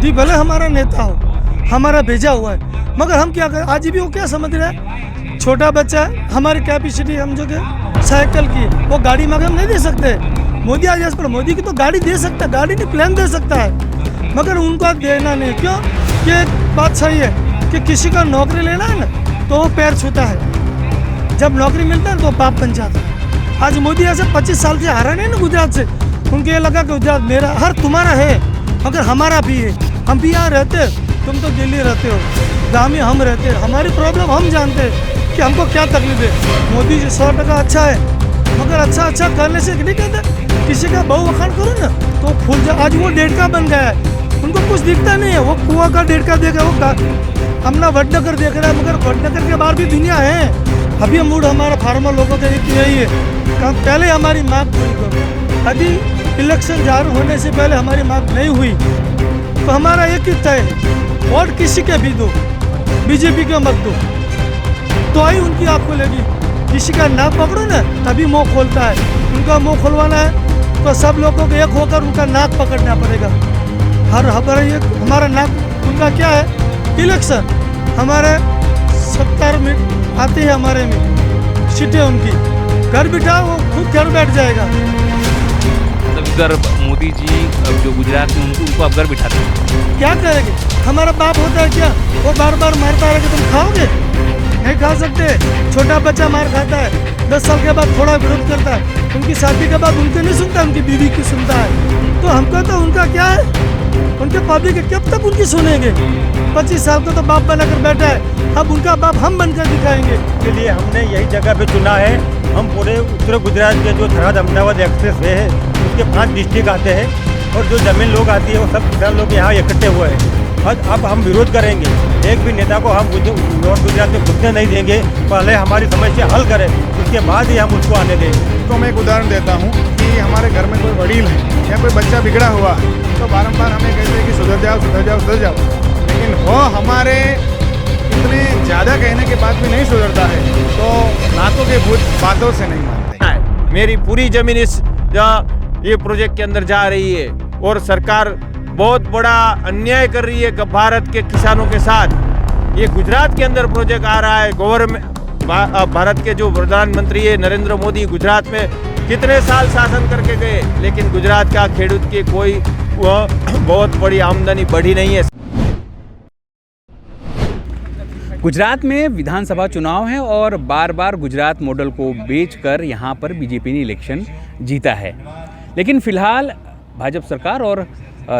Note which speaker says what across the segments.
Speaker 1: मोदी भले हमारा नेता हो, हमारा भेजा हुआ है, मगर हम क्या करें? आज भी वो क्या समझ रहे हैं, छोटा बच्चा है, हमारी कैपेसिटी हम जो कि साइकिल की, वो गाड़ी मांगे हम नहीं दे सकते। मोदी आज पर मोदी की तो गाड़ी दे सकता है, गाड़ी नहीं प्लेन दे सकता है, मगर उनको देना नहीं। क्यों? कि एक बात सही है कि किसी का नौकरी लेना है ना तो वो पैर छूता है, जब नौकरी मिलता है तो बाप बन जाता है। आज मोदी ऐसे 25 साल से हारा नहीं ना गुजरात से, उनको ये लगा कि गुजरात मेरा, हर तुम्हारा है मगर हमारा भी है, हम भी यहाँ रहते, तुम तो दिल्ली रहते हो, गाँव में हम रहते हैं, हमारी प्रॉब्लम हम जानते हैं कि हमको क्या तकलीफ है। मोदी जी 100% अच्छा है, मगर अच्छा करने से नहीं कहते, किसी का बहु वखाण करो ना तो फूल जा। आज वो डेढ़का बन गया है, उनको कुछ दिखता नहीं है, वो कुआं का डेढ़का देख रहा है, वो अपना वडनगर देख रहा है, मगर वडनगर के बाहर भी दुनिया है। अभी मूड हमारा फार्मर लोगों का यही है, पहले हमारी मांग पूरी करो। अभी इलेक्शन जारी होने से पहले हमारी मांग नहीं हुई तो हमारा एक ही तय है, वोट किसी के भी दो, बीजेपी को मत दो, तो ही उनकी आपको लगी। किसी का नाक पकड़ो ना तभी मुँह खोलता है, उनका मुँह खुलवाना है तो सब लोगों को एक होकर उनका नाक पकड़ना पड़ेगा। हमारा नाक, उनका क्या है? इलेक्शन। हमारे 70 में आते हैं, हमारे में सीटें उनकी, घर बिठा वो खुद घर बैठ जाएगा।
Speaker 2: अगर मोदी जी जो गुजरात में उनको अब घर बिठाते हैं,
Speaker 1: क्या करेंगे? हमारा बाप होता है क्या? वो बार बार मारता है कि तुम खाओगे? नहीं खा सकते। छोटा बच्चा मार खाता है, 10 साल के बाद थोड़ा विरोध करता है, उनकी शादी के बाद उनके नहीं सुनता, उनकी बीवी की सुनता है। तो हमको तो उनका क्या है, उनके पब्लिक कब तक उनकी सुनेंगे? 25 साल का तो बाप बनाकर बैठा है, अब उनका बाप हम बनकर दिखाएंगे।
Speaker 3: इसके लिए हमने यही जगह पे चुना है। हम पूरे उत्तर गुजरात के जो थराद अहमदाबाद एक्सप्रेस वे है उसके 5 डिस्ट्रिक्ट आते हैं और जो जमीन लोग आती है वो सब लोग यहाँ इकट्ठे हुए हैं। और अब हम विरोध करेंगे, एक भी नेता को हम नॉर्थ गुजरात में घुसने नहीं देंगे, पहले हमारी समस्या हल करें, उसके बाद ही हम उसको आने देंगे।
Speaker 4: तो मैं एक उदाहरण देता हूँ कि हमारे घर में कोई वडील है या कोई बच्चा बिगड़ा हुआ है तो बारंबार हमें कहते हैं कि सुधर जाओ सुधर जाओ सुधर जाओ, लेकिन वो हमारे इतने ज़्यादा कहने के बाद भी नहीं सुधरता है, तो नातों के भूत बातों से नहीं मानते।
Speaker 3: मेरी पूरी जमीन इस ये प्रोजेक्ट के अंदर जा रही है और सरकार बहुत बड़ा अन्याय कर रही है भारत के किसानों के साथ। ये गुजरात के अंदर प्रोजेक्ट आ रहा है। गवर्नमेंट, भारत के जो प्रधानमंत्री है नरेंद्र मोदी गुजरात में कितने साल शासन करके गए, लेकिन गुजरात का खेडूत की कोई बहुत बड़ी आमदनी बढ़ी नहीं है।
Speaker 2: गुजरात में विधानसभा चुनाव है और बार बार गुजरात मॉडल को बेचकर यहाँ पर बीजेपी ने इलेक्शन जीता है, लेकिन फिलहाल भाजपा सरकार और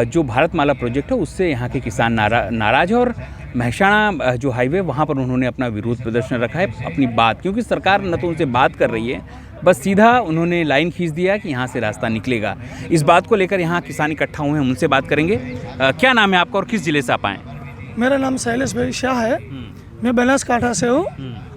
Speaker 2: जो भारतमाला प्रोजेक्ट है उससे यहाँ के किसान नाराज है और महसाणा जो हाईवे वहाँ पर उन्होंने अपना विरोध प्रदर्शन रखा है अपनी बात, क्योंकि सरकार न तो उनसे बात कर रही है, बस सीधा उन्होंने लाइन खींच दिया कि यहाँ से रास्ता निकलेगा। इस बात को लेकर यहाँ किसान इकट्ठा हुए हैं, उनसे बात करेंगे। क्या नाम है आपका और किस जिले से आप आए?
Speaker 1: मेरा नाम शैलेश भाई शाह है, मैं बनासकांठा से हूँ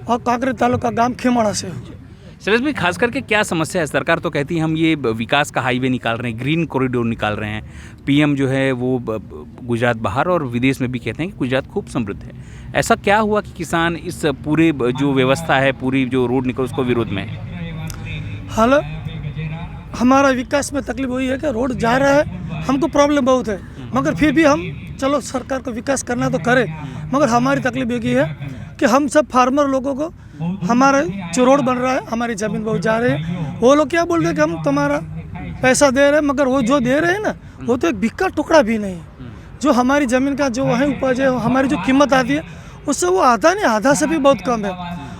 Speaker 1: और कांकरेज तालुका गांव खेमाड़ा से हूँ।
Speaker 2: शैलेश भाई, खास करके क्या समस्या है? सरकार तो कहती है हम ये विकास का हाईवे निकाल रहे हैं, ग्रीन कॉरिडोर निकाल रहे हैं, पीएम जो है वो गुजरात बाहर और विदेश में भी कहते हैं कि गुजरात खूब समृद्ध है। ऐसा क्या हुआ कि किसान इस पूरे जो व्यवस्था है, पूरी जो रोड निकल उसको विरोध में है?
Speaker 1: हाल हमारा विकास में तकलीफ हुई है कि रोड जा रहा है, हमको प्रॉब्लम बहुत है, मगर फिर भी हम चलो सरकार को विकास करना तो करे, मगर हमारी तकलीफ ये है कि हम सब फार्मर लोगों को हमारा जो रोड बन रहा है, हमारी ज़मीन बहुत जा रही है, वो लोग क्या बोल रहे हैं कि हम तुम्हारा पैसा दे रहे हैं, मगर वो जो दे रहे हैं ना वो तो एक भिक्का टुकड़ा भी नहीं। जो हमारी ज़मीन का जो है उपज है, हमारी जो कीमत आती है उससे वो आधा नहीं, आधा से भी बहुत कम है।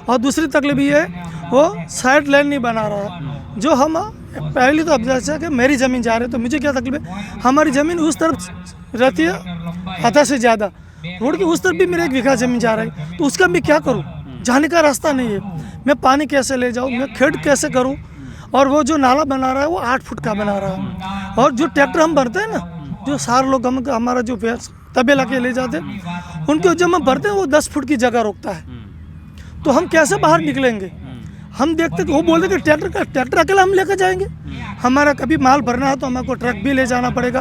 Speaker 1: और दूसरी तकलीफ ये है वो साइड लाइन नहीं बना रहा, जो हम पहले तो अब जैसे कि मेरी ज़मीन जा रही है तो मुझे क्या तकलीफ है, हमारी ज़मीन उस तरफ रहती है आधा से ज़्यादा, रोड की उस तरफ भी मेरा 1 बीघा ज़मीन जा रहा है, तो उसका मैं क्या करूँ? जाने का रास्ता नहीं है, मैं पानी कैसे ले जाऊँ, मैं खेत कैसे करूँ? और वो जो नाला बना रहा है वो 8 फुट का बना रहा है, और जो ट्रैक्टर हम भरते हैं ना, जो सारे लोग हमारा जो तबेला के ले जाते हैं उनको जब हम भरते हैं वो 10 फुट की जगह रोकता है, तो हम कैसे बाहर निकलेंगे? हम देखते वो बोलते कि ट्रैक्टर अकेला हम लेकर जाएंगे, हमारा कभी माल भरना है तो हमको ट्रक भी ले जाना पड़ेगा,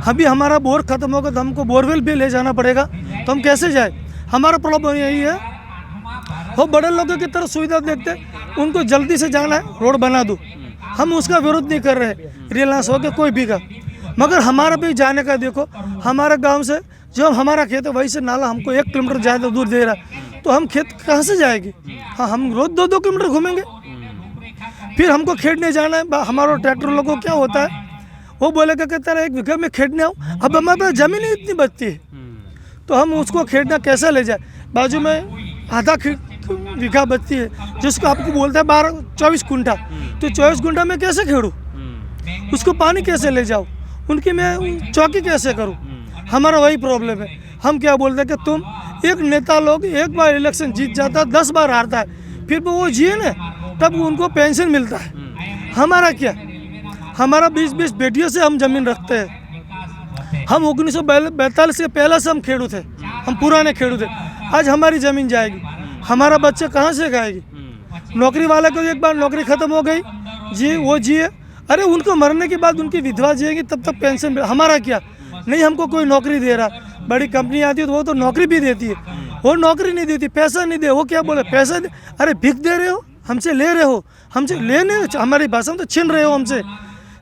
Speaker 1: अभी हमारा बोर खत्म होगा तो हमको बोरवेल भी ले जाना पड़ेगा, तो हम कैसे जाए? हमारा प्रॉब्लम यही है। वो बड़े लोगों की तरफ सुविधा देखते, उनको जल्दी से जाना है रोड बना दो, हम उसका विरोध नहीं कर रहे, रिलायंस हो गया कोई भी का, मगर हमारा भी जाने का देखो, हमारे गांव से जो हमारा खेत है वहीं से नाला हमको 1 किलोमीटर ज़्यादा दूर दे रहा है, तो हम खेत कहाँ से जाएगी? हाँ, हम रोज़ 2-2 किलोमीटर घूमेंगे। फिर हमको खेतने जाना है। हमारा ट्रैक्टर लोगों को क्या होता है, वो बोलेगा कि तेरा 1 बीघा में खेतने आऊँ, अब हमारे पास ज़मीन ही इतनी बचती है, तो हम उसको खेतना कैसे ले जाए? बाजू में आधा बीघा बचती है, जिसको आपको बोलता है 24 कुंटा, तो 24 कुंटा में कैसे खेड़ूँ? उसको पानी कैसे ले जाऊँ? उनकी मैं चौकी कैसे करूँ? हमारा वही प्रॉब्लम है। हम क्या बोलते हैं कि तुम एक नेता लोग एक बार इलेक्शन जीत जाता है, 10 बार हारता है, फिर वो जिए ना तब उनको पेंशन मिलता है। हमारा क्या, हमारा 20-20 बेटियों से हम ज़मीन रखते हैं। हम 1942 के पहले से हम खेड़ू थे, हम पुराने खेड़ू थे। आज हमारी ज़मीन जाएगी, हमारा बच्चा कहाँ से खाएगी? नौकरी वाले को एक बार नौकरी ख़त्म हो गई जी, वो जिए, अरे उनको मरने के बाद उनकी विधवा जिएगी तब तक पेंशन। हमारा क्या, नहीं हमको कोई नौकरी दे रहा। बड़ी कंपनी आती है तो वो तो नौकरी भी देती है, वो नौकरी नहीं देती, पैसा नहीं दे। वो क्या बोले, पैसा दे, अरे भिख दे रहे हो, हमसे ले रहे हो, हमसे लेने, हमारी भाषा में तो छीन रहे हो हमसे।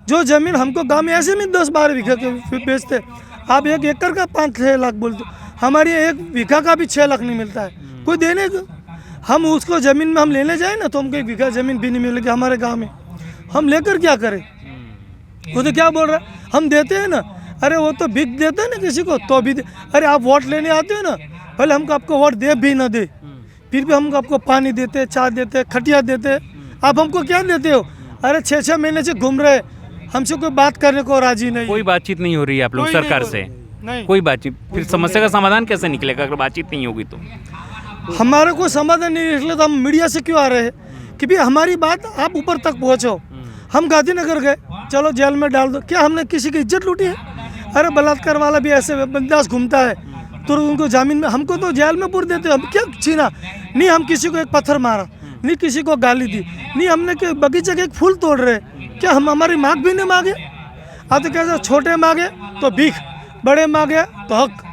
Speaker 1: जो ज़मीन हमको गाँव में ऐसे में 10-12 बीघा के बेचते, आप 1 एकड़ का 5-6 लाख बोलते, हमारी 1 बीघा का भी 6 लाख नहीं मिलता है कोई देने को। हम उसको ज़मीन में हम लेने जाए ना तो हमको 1 बीघा ज़मीन भी नहीं मिलेगी हमारे गाँव में। हम लेकर क्या करें? वो तो क्या बोल रहा है, हम देते हैं ना, अरे वो तो भिख देते हैं ना किसी को तो भी अरे आप वोट लेने आते हो ना, भले हमको आपको वोट दे भी ना दे, फिर भी हम आपको पानी देते, चाय देते, खटिया देते। आप हमको क्या देते हो? अरे 6-6 महीने से घूम रहे, हमसे कोई बात करने को राजी नहीं।
Speaker 2: कोई बातचीत नहीं हो रही है आप लोग
Speaker 1: कोई
Speaker 2: सरकार
Speaker 1: नहीं
Speaker 2: से?
Speaker 1: नहीं,
Speaker 2: कोई बातचीत, फिर समस्या का समाधान कैसे निकलेगा अगर बातचीत नहीं होगी तो?
Speaker 1: हमारे को समाधान नहीं निकले तो हम मीडिया से क्यों आ रहे हैं कि भाई हमारी बात आप ऊपर तक पहुँचो। हम गांधीनगर गए, चलो जेल में डाल दो, क्या हमने किसी की इज्जत लूटी है? अरे बलात्कार वाला भी ऐसे बिंदास घूमता है तो उनको जामीन में, हमको तो जेल में पूर देते हो। हम क्या छीना? नहीं हम किसी को 1 पत्थर मारा, नहीं किसी को गाली दी, नहीं हमने के बगीचे के 1 फूल तोड़ रहे, क्या हम हमारी मांग भी नहीं मांगे? अब तो कैसे छोटे मांगे तो भीख, बड़े मांगे तो हक,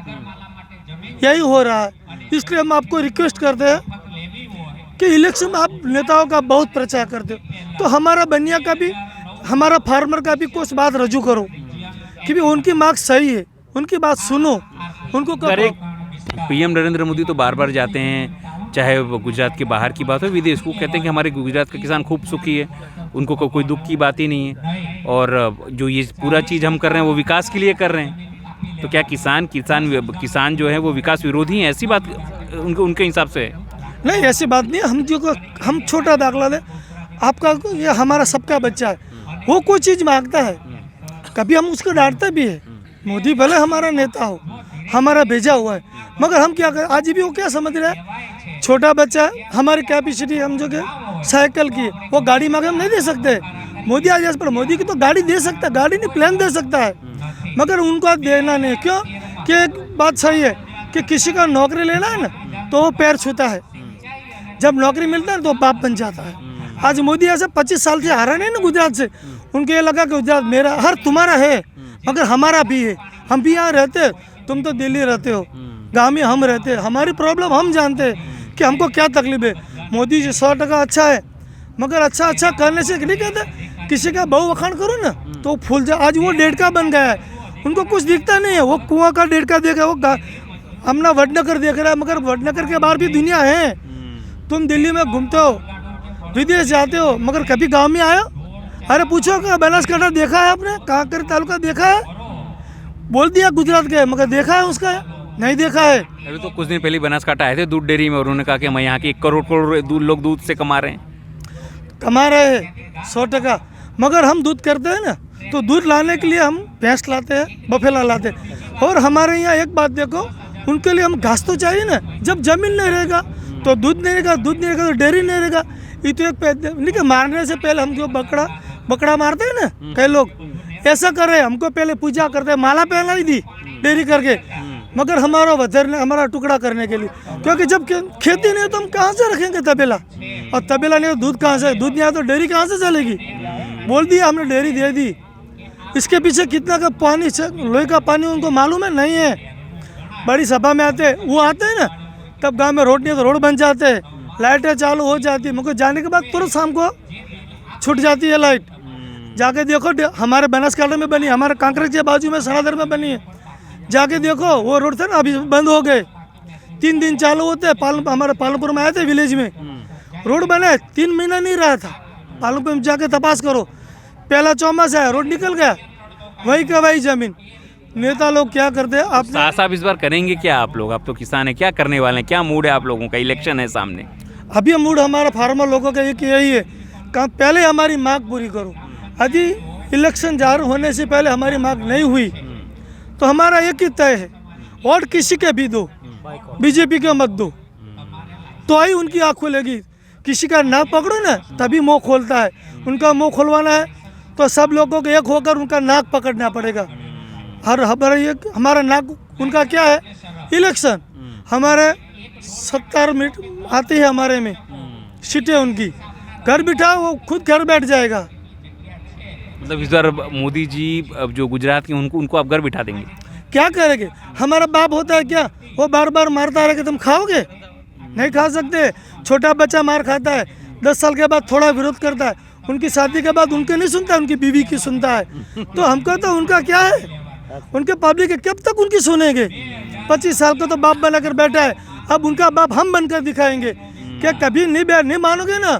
Speaker 1: यही हो रहा है। इसलिए हम आपको रिक्वेस्ट करते हैं कि इलेक्शन में आप नेताओं का बहुत प्रचार करते हो तो हमारा बनिया का भी, हमारा फार्मर का भी कुछ बात रजू करो कि भी उनकी मांग सही है, उनकी बात सुनो, उनको करो।
Speaker 2: पीएम नरेंद्र मोदी तो बार बार जाते हैं, चाहे वो गुजरात के बाहर की बात हो, विदेश को कहते हैं कि हमारे गुजरात का किसान खूब सुखी है, उनको कोई दुख की बात ही नहीं है, और जो ये पूरा चीज़ हम कर रहे हैं वो विकास के लिए कर रहे हैं। तो क्या किसान जो है वो विकास विरोधी हैं? ऐसी बात उनके हिसाब से है?
Speaker 1: नहीं ऐसी बात नहीं है। हम छोटा दाखला दें, आपका ये हमारा सबका बच्चा है, वो कोई चीज़ मांगता है कभी हम उसको डांटते भी है। मोदी भले हमारा नेता हो, हमारा भेजा हुआ है, मगर हम क्या करें? आज भी वो क्या समझ रहे हैं, छोटा बच्चा है, हमारी कैपेसिटी हम जो कि साइकिल की, वो गाड़ी मांगे हम नहीं दे सकते। मोदी आ जाए पर मोदी की तो गाड़ी दे सकता है, गाड़ी नहीं प्लेन दे सकता है, मगर उनको देना नहीं। क्यों? कि एक बात सही है कि किसी का नौकरी लेना है ना तो वो पैर छूता है, जब नौकरी मिलता है तो बाप बन जाता है। आज मोदी ऐसे 25 साल से हारा नहीं ना गुजरात से, उनको ये लगा कि गुजरात मेरा, हर तुम्हारा है मगर हमारा भी है, हम भी यहाँ रहते, तुम तो दिल्ली रहते हो, गाँव में हम रहते, हमारी प्रॉब्लम हम जानते हैं कि हमको क्या तकलीफ है। मोदी जी 100% अच्छा है, मगर अच्छा करने से नहीं कहते किसी का बहु वखाण करो ना तो फूल जा। आज वो 1.5 का बन गया है, उनको कुछ दिखता नहीं है, वो कुआं का 1.5 का देख रहा है, वो हमना वडनगर देख रहा है, मगर वडनगर के बाहर भी दुनिया है। तुम दिल्ली में घूमते हो, विदेश जाते हो, मगर कभी गांव में आए हो? अरे पूछो कि बनासकांठा देखा है आपने? कांकेर तालुका देखा है? बोल दिया गुजरात गए, मगर देखा है उसका? नहीं देखा है।
Speaker 2: अभी तो कुछ दिन पहले बनासकांठा आए थे दूध डेयरी में, और उन्होंने कहा कि हम यहाँ के 1 करोड़ दूध लोग दूध से कमा रहे हैं
Speaker 1: 100%। मगर हम दूध करते हैं ना तो दूध लाने के लिए हम भैंस लाते हैं, बफेला लाते हैं। और हमारे यहाँ एक बात देखो, उनके लिए हम घास तो चाहिए ना, जब जमीन नहीं रहेगा तो दूध नहीं रहेगा, दूध नहीं रहेगा तो डेयरी नहीं रहेगा। ये तो एक नहीं कि मारने से पहले हम जो बकड़ा मारते हैं ना, कई लोग ऐसा कर रहे हैं, हमको पहले पूजा करते हैं, माला पहना ही दी डेयरी करके, मगर हमारा वजरने, हमारा टुकड़ा करने के लिए। क्योंकि जब खेती नहीं तो हम कहाँ से रखेंगे तबेला, और तबेला नहीं तो दूध कहाँ से, दूध नहीं आया तो डेयरी कहाँ से चलेगी? बोल दिया हमने, डेयरी दे दी। इसके पीछे कितना का पानी, लोहे का पानी उनको मालूम है नहीं है? बड़ी सभा में आते, वो आते हैं ना, तब गांव में रोड नहीं है तो रोड बन जाते हैं, लाइटें चालू हो जाती है, मगर जाने के बाद तुरंत शाम को छूट जाती है लाइट। जाके देखो हमारे बनासकांठा में बनी, हमारे कांकरेज के बाजू में सनादर में बनी है, जाके देखो वो रोड थे ना अभी बंद हो गए, 3 दिन चालू होते हैं। हमारे पालनपुर में आए थे विलेज में, रोड बने 3 महीना नहीं रहा था। पालनपुर में जाके तपास करो, पहला चौमास आया रोड निकल गया, वही का वही जमीन। नेता लोग क्या करते हैं आप
Speaker 2: साहब इस बार करेंगे क्या आप लोग? आप तो किसान हैं, क्या करने वाले हैं? क्या मूड है आप लोगों का? इलेक्शन है सामने।
Speaker 1: अभी मूड हमारा फार्मर लोगों का एक यही है कि पहले हमारी मांग पूरी करो। यदि इलेक्शन जारी होने से पहले हमारी मांग नहीं हुई तो हमारा एक ही तय है, वोट किसी के भी दो, बीजेपी के मत दो, तो ही उनकी आँख खुलेगी। किसी का नाक पकड़ो ना तभी मुँह खोलता है। उनका मुँह खुलवाना है तो सब लोगों को एक होकर उनका नाक पकड़ना पड़ेगा। हमारा नाक उनका क्या है, इलेक्शन। हमारे 70 मिनट आती है हमारे में सीटें उनकी, घर बिठाओ वो खुद घर बैठ जाएगा।
Speaker 2: मतलब इस बार मोदी जी अब जो गुजरात के उनको आप घर बिठा देंगे?
Speaker 1: क्या करेंगे? हमारा बाप होता है क्या, वो बार बार मारता रहे कि तुम खाओगे? नहीं खा सकते। छोटा बच्चा मार खाता है, 10 साल के बाद थोड़ा विरोध करता है, उनकी शादी के बाद उनके नहीं सुनता, उनकी बीवी की सुनता है। तो हमको तो उनका क्या है, उनके पब्लिक के कब तक उनकी सुनेंगे? 25 साल का तो बाप बनाकर बैठा है, अब उनका बाप हम बनकर दिखाएंगे। क्या कभी नहीं मानोगे ना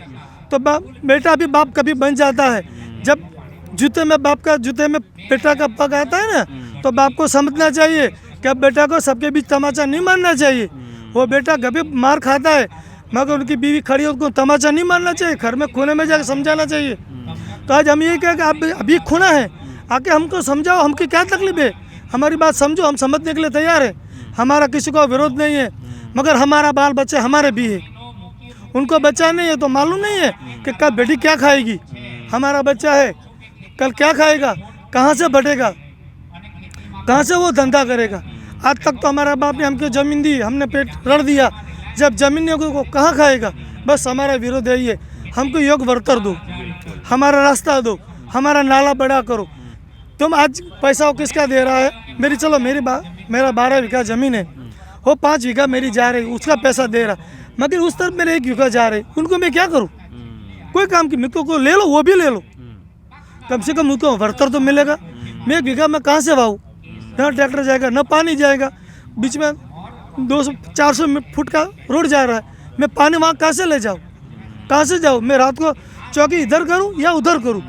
Speaker 1: तो बेटा भी बाप कभी बन जाता है। जब जूते में बेटा का पग आता है ना तो बाप को समझना चाहिए कि अब बेटा को सबके बीच तमाचा नहीं मारना चाहिए। वो बेटा कभी मार खाता है मगर उनकी बीवी खड़ी उसको तमाचा नहीं मारना चाहिए, घर में खूने में जाकर समझाना चाहिए। तो आज हम ये कहें कि आप अभी खूना है, आके हमको समझाओ, हमकी क्या तकलीफ है, हमारी बात समझो, हम समझने के लिए तैयार है। हमारा किसी को विरोध नहीं है, मगर हमारा बाल बच्चे हमारे भी है, उनको बच्चा नहीं है तो मालूम नहीं है कि कल बेटी क्या खाएगी। हमारा बच्चा है, कल क्या खाएगा, कहाँ से बढ़ेगा, कहाँ से वो धंधा करेगा। आज तक तो हमारा बाप ने हमको ज़मीन दी, हमने पेट रड़ दिया, जब ज़मीन नहीं को कहाँ खाएगा। बस हमारा विरोध यही है, हमको योग वर्तर दो, हमारा रास्ता दो, हमारा नाला बड़ा करो। तुम आज पैसा वो किसका दे रहा है? मेरा 12 बीघा ज़मीन है, वो 5 बीघा मेरी जा रही, उसका पैसा दे रहा, मगर उस तरफ मेरे 1 बीघा जा रही, उनको मैं क्या करूँ? कोई काम की मेरे को ले लो, वो भी ले लो, कम से कम उनको वर्तर तो मिलेगा। मैं 1 बीघा में कहाँ से वाऊँ? ना ट्रैक्टर जाएगा, ना पानी जाएगा, बीच में 200-400 फुट का रोड जा रहा है, मैं पानी वहाँ कहाँ से ले जाऊँ, कहाँ से जाऊँ? मैं रात को चौकी इधर करूँ या उधर करूँ?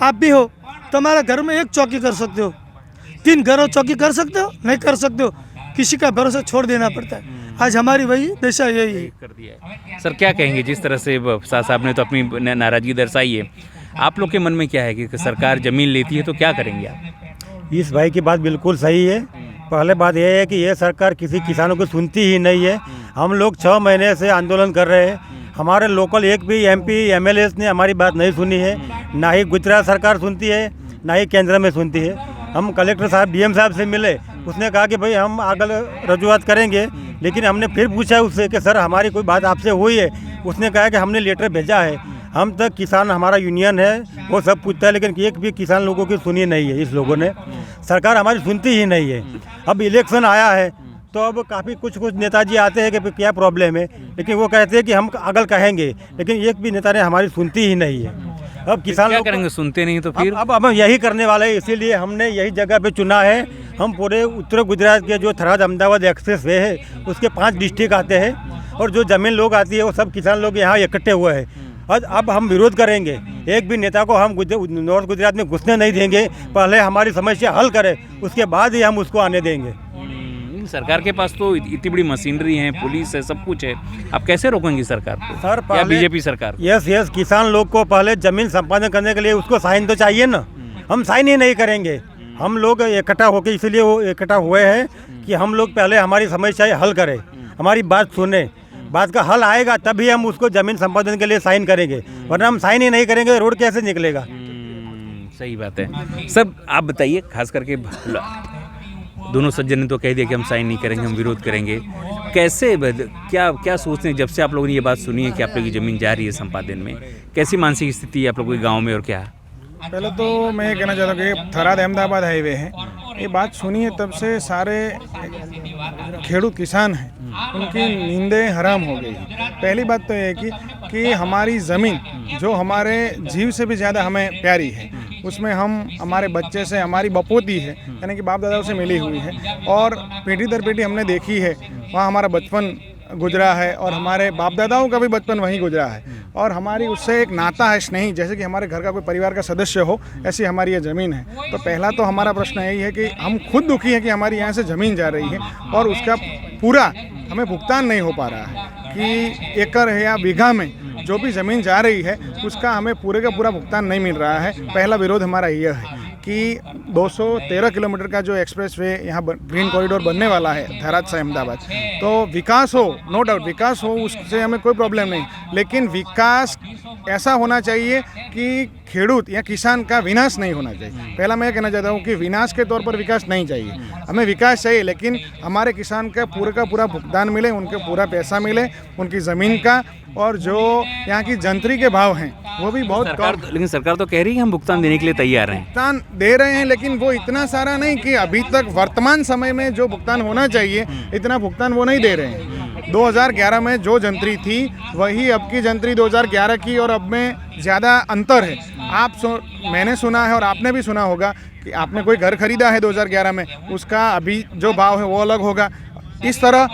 Speaker 1: आप भी हो तो हमारे घर में 1 चौकी कर सकते हो, 3 घरों चौकी कर सकते हो? नहीं कर सकते हो, किसी का भरोसा छोड़ देना पड़ता है। आज हमारी वही दशा यही है।
Speaker 2: कर दिया है। सर क्या कहेंगे, जिस तरह से शाह साहब ने तो अपनी नाराजगी दर्शाई है, आप लोग के मन में क्या है कि सरकार ज़मीन लेती है तो क्या करेंगे आप?
Speaker 5: इस भाई की बात बिल्कुल सही है। पहले बात यह है कि ये सरकार किसी किसानों को सुनती ही नहीं है। हम लोग 6 महीने से आंदोलन कर रहे हैं, हमारे लोकल एक भी MP MLA ने हमारी बात नहीं सुनी है, ना ही गुजरात सरकार सुनती है, ना ही केंद्र में सुनती है। हम कलेक्टर साहब DM साहब से मिले, उसने कहा कि भाई हम आगे रजूआत करेंगे, लेकिन हमने फिर पूछा उससे कि सर हमारी कोई बात आपसे हुई है? उसने कहा कि हमने लेटर भेजा है। हम तक किसान, हमारा यूनियन है, वो सब पूछता है, लेकिन एक भी किसान लोगों की सुनी नहीं है। इस लोगों ने, सरकार हमारी सुनती ही नहीं है। अब इलेक्शन आया है तो अब काफ़ी कुछ नेताजी आते हैं कि क्या प्रॉब्लम है, लेकिन वो कहते हैं कि हम अगल कहेंगे, लेकिन एक भी नेता ने हमारी सुनती ही नहीं है। अब किसान
Speaker 2: क्या करेंगे, सुनते नहीं तो फिर?
Speaker 5: अब हम यही करने वाले हैं, इसीलिए हमने यही जगह पे चुना है। हम पूरे उत्तर गुजरात के जो थराद अहमदाबाद एक्सप्रेस वे है उसके 5 डिस्ट्रिक्ट आते हैं, और जो ज़मीन लोग आती है वो सब किसान लोग यहाँ इकट्ठे हुए हैं। अब हम विरोध करेंगे, एक भी नेता को हम नॉर्थ गुजरात में घुसने नहीं देंगे। पहले हमारी समस्या हल करे, उसके बाद ही हम उसको आने देंगे।
Speaker 2: सरकार के पास तो इतनी बड़ी मशीनरी है, पुलिस है, सब कुछ है, आप कैसे रोकेंगे सरकार को?
Speaker 5: सर
Speaker 2: या बीजेपी सरकार?
Speaker 5: यस, किसान लोग को पहले ज़मीन संपादन करने के लिए उसको साइन तो चाहिए ना। हम साइन ही नहीं करेंगे। हम लोग इकट्ठा होकर इसलिए वो इकट्ठा हुए हैं कि हम लोग पहले हमारी समस्याएं हल करें, हमारी बात सुने, बात का हल आएगा तभी हम उसको ज़मीन संपादन के लिए साइन करेंगे, वरना हम साइन ही नहीं करेंगे रोड कैसे निकलेगा?
Speaker 2: सही बात है। सब आप बताइए, खास करके दोनों सज्जन ने तो कह दिया कि हम साइन नहीं करेंगे, हम विरोध करेंगे। कैसे, क्या सोचते हैं जब से आप लोगों ने ये बात सुनी है कि आप लोगों की ज़मीन जा रही है संपादन में? कैसी मानसिक स्थिति है आप लोगों के गाँव में और क्या?
Speaker 4: पहले तो मैं ये कहना चाहता हूँ कि थराद अहमदाबाद हाईवे है, ये बात सुनी है तब से सारे खेडूत किसान हैं, उनकी नींदें हराम हो गई। पहली बात तो ये कि हमारी ज़मीन जो हमारे जीव से भी ज़्यादा हमें प्यारी है, उसमें हम हमारे बच्चे से हमारी बपोती है यानी कि बाप दादाओं से मिली हुई है और पीढ़ी दर पीढ़ी हमने देखी है, वहाँ हमारा बचपन गुजरा है और हमारे बाप दादाओं का भी बचपन वहीं गुजरा है और हमारी उससे एक नाता है स्नेही, जैसे कि हमारे घर का कोई परिवार का सदस्य हो, ऐसी हमारी ये ज़मीन है। तो पहला तो हमारा प्रश्न यही है कि हम खुद दुखी हैं कि हमारी यहाँ से ज़मीन जा रही है और उसका पूरा हमें भुगतान नहीं हो पा रहा है कि एकड़ है या बीघा में जो भी ज़मीन जा रही है उसका हमें पूरे का पूरा भुगतान नहीं मिल रहा है। पहला विरोध हमारा यह है कि 213 किलोमीटर का जो एक्सप्रेस वे यहाँ ग्रीन कॉरिडोर बनने वाला है धराद से अहमदाबाद, तो विकास हो, नो डाउट विकास हो, उससे हमें कोई प्रॉब्लम नहीं, लेकिन विकास ऐसा होना चाहिए कि खेडूत या किसान का विनाश नहीं होना चाहिए। पहला मैं कहना चाहता हूँ कि विनाश के तौर पर विकास नहीं चाहिए, हमें विकास चाहिए लेकिन हमारे किसान का पूरा भुगतान मिले, उनके पूरा पैसा मिले, उनकी ज़मीन का, और जो यहाँ की जंतरी के भाव हैं वो भी बहुत कम।
Speaker 2: लेकिन सरकार तो कह रही है हम भुगतान देने के लिए तैयार हैं।
Speaker 4: भुगतान दे रहे हैं लेकिन वो इतना सारा नहीं कि अभी तक वर्तमान समय में जो भुगतान होना चाहिए इतना भुगतान वो नहीं दे रहे हैं। 2011 में जो जंतरी थी वही अब की जंतरी 2011 की और अब में ज़्यादा अंतर है। मैंने सुना है और आपने भी सुना होगा कि आपने कोई घर खरीदा है 2011 में, उसका अभी जो भाव है वो अलग होगा। इस तरह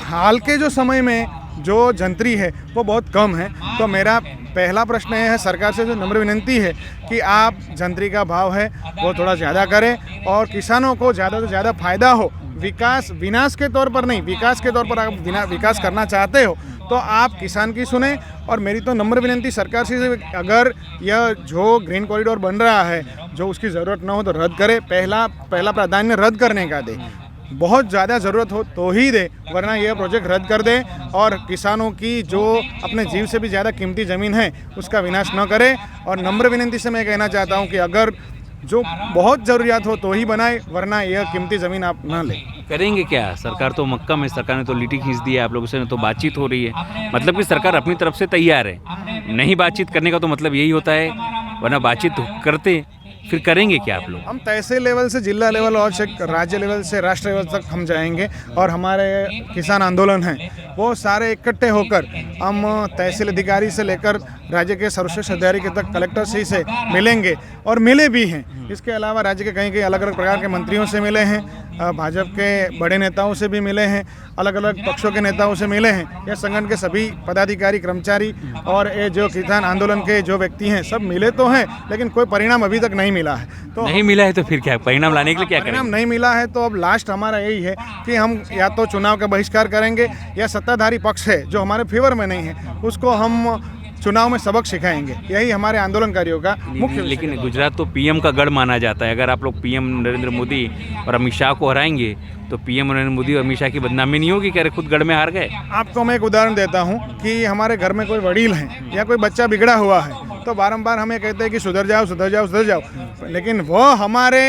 Speaker 4: हाल के जो समय में जो जंतरी है वो बहुत कम है। तो मेरा पहला प्रश्न यह है, सरकार से जो नम्र विनती है कि आप जंतरी का भाव है वो थोड़ा ज़्यादा करें और किसानों को ज़्यादा से ज़्यादा फायदा हो। विकास विनाश के तौर पर नहीं, विकास के तौर पर आप विकास करना चाहते हो तो आप किसान की सुने। और मेरी तो नम्र विनती सरकार से, अगर यह जो ग्रीन कॉरिडोर बन रहा है जो उसकी ज़रूरत ना हो तो रद्द करे, पहला प्राधान्य रद्द करने का दे, बहुत ज़्यादा ज़रूरत हो तो ही दे, वरना यह प्रोजेक्ट रद्द कर दे और किसानों की जो अपने जीव से भी ज़्यादा कीमती ज़मीन है उसका विनाश न करे। और नम्र विनती से मैं कहना चाहता हूं कि अगर जो बहुत ज़रूरियात हो तो ही बनाए, वरना यह कीमती ज़मीन आप ना लें।
Speaker 2: करेंगे क्या? सरकार तो मक्का में, सरकार ने तो लिट्टी खींच दी है, आप लोगों से तो बातचीत हो रही है, मतलब कि सरकार अपनी तरफ से तैयार है। नहीं बातचीत करने का तो मतलब यही होता है, वरना बातचीत तो करते, फिर करेंगे क्या आप लोग? हम
Speaker 4: तहसील लेवल से जिला लेवल और राज्य लेवल से राष्ट्र लेवल तक हम जाएंगे और हमारे किसान आंदोलन हैं वो सारे इकट्ठे होकर हम तहसील अधिकारी से लेकर राज्य के सर्वश्रेष्ठ अधिकारी के तक कलेक्टर से मिलेंगे और मिले भी हैं। इसके अलावा राज्य के कई अलग अलग प्रकार के मंत्रियों से मिले हैं, भाजपा के बड़े नेताओं से भी मिले हैं, अलग अलग पक्षों के नेताओं से मिले हैं। यह संगठन के सभी पदाधिकारी, कर्मचारी और ये जो किसान आंदोलन के जो व्यक्ति हैं सब मिले तो हैं, लेकिन कोई परिणाम अभी तक नहीं मिला है। तो
Speaker 2: नहीं मिला है तो फिर क्या परिणाम लाने के लिए क्या करेंगे?
Speaker 4: परिणाम नहीं मिला है तो अब लास्ट हमारा यही है कि हम या तो चुनाव का बहिष्कार करेंगे या सत्ताधारी पक्ष है जो हमारे फेवर में नहीं है उसको हम चुनाव में सबक सिखाएंगे। यही हमारे आंदोलनकारियों का मुख्य।
Speaker 2: लेकिन गुजरात तो पीएम का गढ़ माना जाता है, अगर आप लोग पीएम नरेंद्र मोदी और अमित शाह को हराएंगे तो पीएम नरेंद्र मोदी और अमित शाह की बदनामी नहीं होगी? कह रहे खुद गढ़ में हार गए।
Speaker 4: आपको मैं एक उदाहरण देता हूँ कि हमारे घर में कोई वडील हैं या कोई बच्चा बिगड़ा हुआ है तो बारंबार हमें कहते हैं कि सुधर जाओ सुधर जाओ सुधर जाओ, लेकिन वो हमारे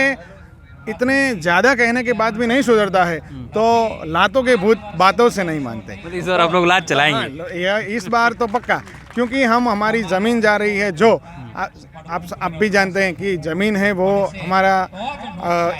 Speaker 4: इतने ज़्यादा कहने के बाद भी नहीं सुधरता है तो लातों के भूत बातों से नहीं मानते।
Speaker 2: इस बार आप लोग लात चलाएंगे?
Speaker 4: इस बार तो पक्का, क्योंकि हमारी ज़मीन जा रही है जो आप भी जानते हैं कि ज़मीन है वो हमारा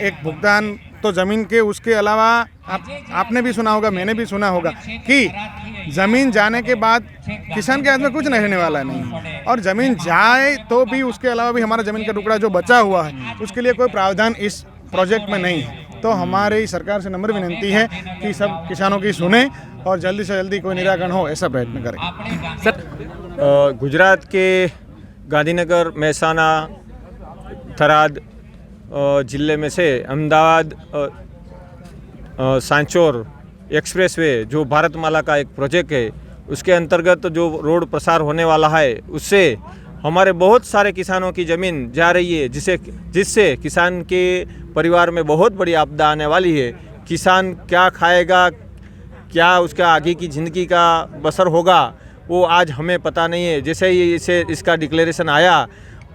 Speaker 4: एक भुगतान तो ज़मीन के, उसके अलावा आपने भी सुना होगा, मैंने भी सुना होगा कि ज़मीन जाने के बाद किसान के हाथ में कुछ नहीं रहने वाला नहीं, और ज़मीन जाए तो भी उसके अलावा भी हमारा ज़मीन का टुकड़ा जो बचा हुआ है उसके लिए कोई प्रावधान इस प्रोजेक्ट में नहीं है। तो हमारी सरकार से नम्र विनती है कि सब किसानों की सुने और जल्दी से जल्दी कोई निराकरण हो ऐसा प्रयत्न करें।
Speaker 3: सर, गुजरात के गांधीनगर, महसाना, थराद जिले में से अहमदाबाद सांचौर एक्सप्रेसवे जो भारतमाला का एक प्रोजेक्ट है उसके अंतर्गत जो रोड प्रसार होने वाला है उससे हमारे बहुत सारे किसानों की ज़मीन जा रही है, जिससे किसान के परिवार में बहुत बड़ी आपदा आने वाली है। किसान क्या खाएगा, क्या उसका आगे की ज़िंदगी का बसर होगा वो आज हमें पता नहीं है। जैसे ही इसका डिक्लेरेशन आया,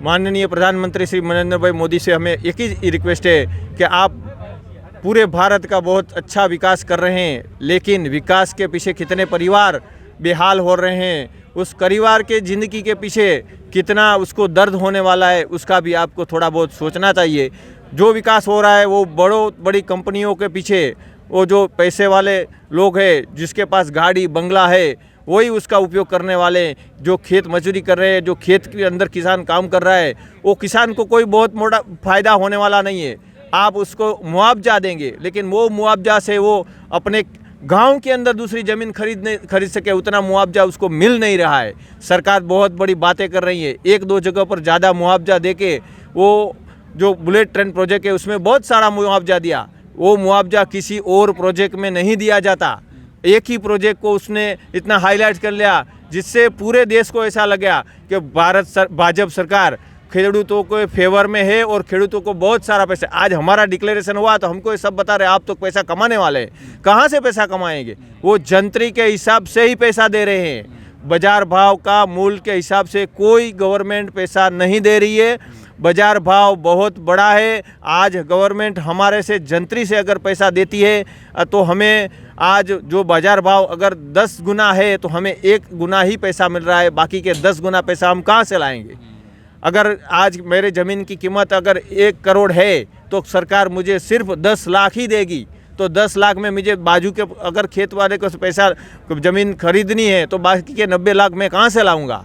Speaker 3: माननीय प्रधानमंत्री श्री नरेंद्र भाई मोदी से हमें एक ही रिक्वेस्ट है कि आप पूरे भारत का बहुत अच्छा विकास कर रहे हैं, लेकिन विकास के पीछे कितने परिवार बेहाल हो रहे हैं, उस परिवार के ज़िंदगी के पीछे कितना उसको दर्द होने वाला है उसका भी आपको थोड़ा बहुत सोचना चाहिए। जो विकास हो रहा है वो बड़ी कंपनियों के पीछे, वो जो पैसे वाले लोग हैं जिसके पास गाड़ी बंगला है वही उसका उपयोग करने वाले हैं। जो खेत मजदूरी कर रहे हैं, जो खेत के अंदर किसान काम कर रहा है, वो किसान को कोई बहुत मोटा फ़ायदा होने वाला नहीं है। आप उसको मुआवजा देंगे, लेकिन वो मुआवजा से वो अपने गांव के अंदर दूसरी ज़मीन खरीद सके, उतना मुआवजा उसको मिल नहीं रहा है। सरकार बहुत बड़ी बातें कर रही है, एक दो जगह पर ज़्यादा मुआवजा देके वो जो बुलेट ट्रेन प्रोजेक्ट है उसमें बहुत सारा मुआवजा दिया, वो मुआवजा किसी और प्रोजेक्ट में नहीं दिया जाता। एक ही प्रोजेक्ट को उसने इतना हाईलाइट कर लिया जिससे पूरे देश को ऐसा लगा कि भाजपा सरकार खेडूतों के फेवर में है और खेडूतों को बहुत सारा पैसा। आज हमारा डिक्लेरेशन हुआ तो हमको ये सब बता रहे आप तो पैसा कमाने वाले हैं। कहाँ से पैसा कमाएंगे? वो जंत्री के हिसाब से ही पैसा दे रहे हैं। बाजार भाव का मूल्य के हिसाब से कोई गवर्नमेंट पैसा नहीं दे रही है। बाजार भाव बहुत बड़ा है। आज गवर्नमेंट हमारे से जंत्री से अगर पैसा देती है तो हमें आज जो बाजार भाव अगर 10 गुना है तो हमें 1 गुना ही पैसा मिल रहा है, बाकी के 10 गुना पैसा हम कहाँ से लाएंगे? अगर आज मेरे ज़मीन की कीमत अगर 1 करोड़ है तो सरकार मुझे सिर्फ 10 लाख ही देगी, तो 10 लाख में मुझे बाजू के अगर खेत वाले को पैसा ज़मीन खरीदनी है तो बाकी के 90 लाख मैं कहाँ से लाऊंगा?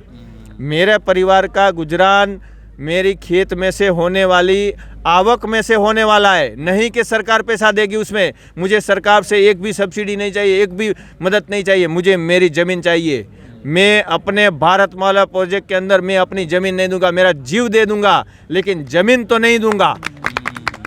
Speaker 3: मेरे परिवार का गुजरान मेरी खेत में से होने वाली आवक में से होने वाला है, नहीं कि सरकार पैसा देगी उसमें। मुझे सरकार से एक भी सब्सिडी नहीं चाहिए, एक भी मदद नहीं चाहिए, मुझे मेरी ज़मीन चाहिए। मैं अपने भारतमाला प्रोजेक्ट के अंदर मैं अपनी ज़मीन नहीं दूंगा, मेरा जीव दे दूंगा, लेकिन ज़मीन तो नहीं दूंगा,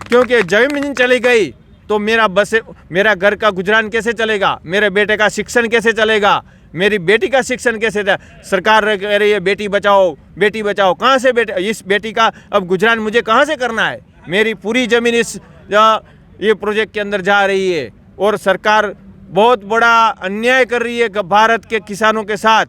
Speaker 3: क्योंकि ज़मीन चली गई तो मेरा घर का गुजरान कैसे चलेगा? मेरे बेटे का शिक्षण कैसे चलेगा? मेरी बेटी का शिक्षण कैसे? सरकार कह रही है बेटी बचाओ बेटी बचाओ, कहाँ से इस बेटी का अब गुजरान मुझे कहाँ से करना है? मेरी पूरी ज़मीन ये प्रोजेक्ट के अंदर जा रही है और सरकार बहुत बड़ा अन्याय कर रही है भारत के किसानों के साथ।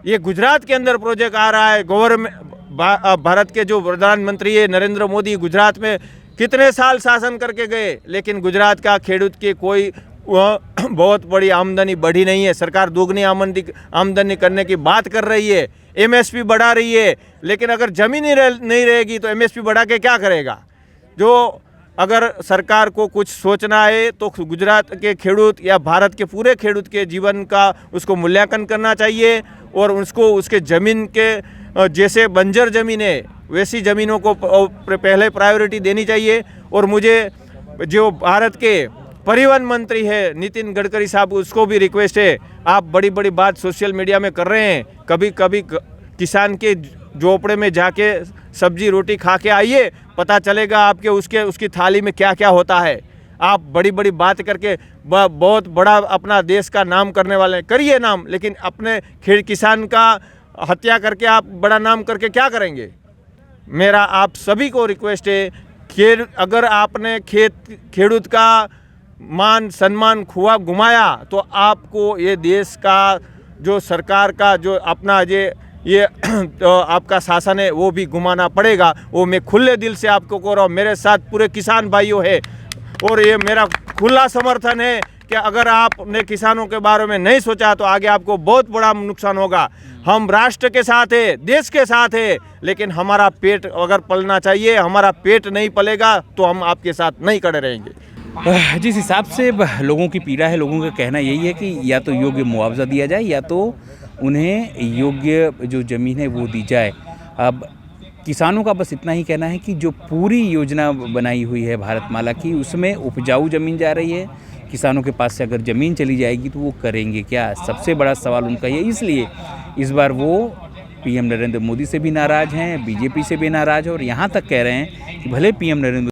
Speaker 3: ये गुजरात के अंदर प्रोजेक्ट आ रहा है। गवर्नमेंट भारत के जो प्रधानमंत्री है नरेंद्र मोदी गुजरात में कितने साल शासन करके गए, लेकिन गुजरात का खेडूत के कोई बहुत बड़ी आमदनी बढ़ी नहीं है। सरकार दोगुनी आमदनी करने की बात कर रही है, एमएसपी बढ़ा रही है, लेकिन अगर ज़मीन नहीं रहेगी तो एमएसपी बढ़ा के क्या करेगा? जो अगर सरकार को कुछ सोचना है तो गुजरात के खेडूत या भारत के पूरे खेडूत के जीवन का उसको मूल्यांकन करना चाहिए और उसको उसके ज़मीन के जैसे बंजर ज़मीन है वैसी ज़मीनों को पहले प्रायोरिटी देनी चाहिए। और मुझे जो भारत के परिवहन मंत्री है नितिन गडकरी साहब, उसको भी रिक्वेस्ट है, आप बड़ी बड़ी बात सोशल मीडिया में कर रहे हैं, कभी कभी किसान के झोपड़े में जाके सब्जी रोटी खा के आइए, पता चलेगा आपके उसकी थाली में क्या क्या होता है। आप बड़ी बड़ी बात करके बहुत बड़ा अपना देश का नाम करने वाले हैं, करिए नाम, लेकिन अपने किसान का हत्या करके आप बड़ा नाम करके क्या करेंगे? मेरा आप सभी को रिक्वेस्ट है कि अगर आपने खेडूत का मान सम्मान घुमाया तो आपको ये देश का जो सरकार का जो अपना ये तो आपका शासन है वो भी घुमाना पड़ेगा। वो मैं खुले दिल से आपको कह रहा हूँ, मेरे साथ पूरे किसान भाइयों है और ये मेरा खुला समर्थन है कि अगर आपने किसानों के बारे में नहीं सोचा तो आगे आपको बहुत बड़ा नुकसान होगा। हम राष्ट्र के साथ है, देश के साथ है, लेकिन हमारा पेट अगर पलना चाहिए, हमारा पेट नहीं पलेगा तो हम आपके साथ नहीं खड़े रहेंगे।
Speaker 2: जिस हिसाब से लोगों की पीड़ा है, लोगों का कहना यही है कि या तो योग्य मुआवजा दिया जाए या तो उन्हें योग्य जो ज़मीन है वो दी जाए। अब किसानों का बस इतना ही कहना है कि जो पूरी योजना बनाई हुई है भारतमाला की, उसमें उपजाऊ ज़मीन जा रही है। किसानों के पास से अगर ज़मीन चली जाएगी तो वो करेंगे क्या? सबसे बड़ा सवाल उनका ये, इसलिए इस बार वो पीएम नरेंद्र मोदी से भी नाराज़ हैं, बीजेपी से भी नाराज़ हैं और यहाँ तक कह रहे हैं कि भले पीएम नरेंद्र